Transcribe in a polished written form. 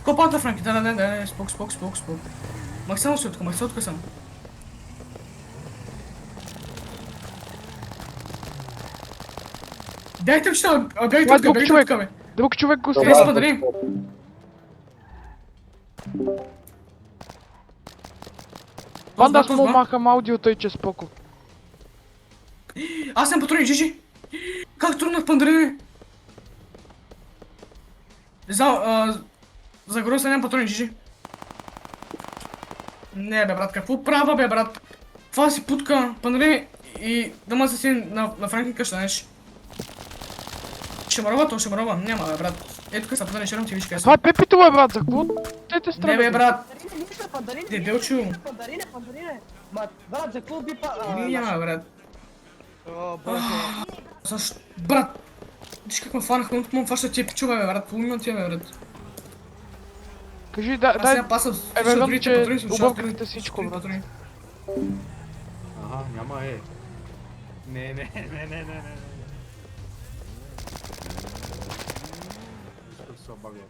Копата, Франки, да, спок. Максимално се отка съм. Бягайте, че бягайте от тук, бе. Друг човек го Къде стреля. са, дали? Панда, аз му махам аудиото и че споко. Аз съм патрони, жижи! Как труднах пандарини? За гроса нямам патрони, жижи. Не бе брат, какво права бе брат? Това си путка, пандарини и дома си на Франки къща, знаеш. Ще мърва, няма бе брат. Ето къде са пандарини, ще ти виж къде Това са. е Пепито, бе, брат, за какво? Те Не бе брат, Пандарини, дебелчо. пандарини. Брат, за какво би Няма бе брат. О, боже. Защо? Брат! Виж как ме фанах, ме фаща тия пичове бе брат, половина тия бе брат. Кажи, Аз дай, сега пасам с вероятно, другите че патрони, с объркахте всичко, брат. Ага, няма Не. Искам да се обагва.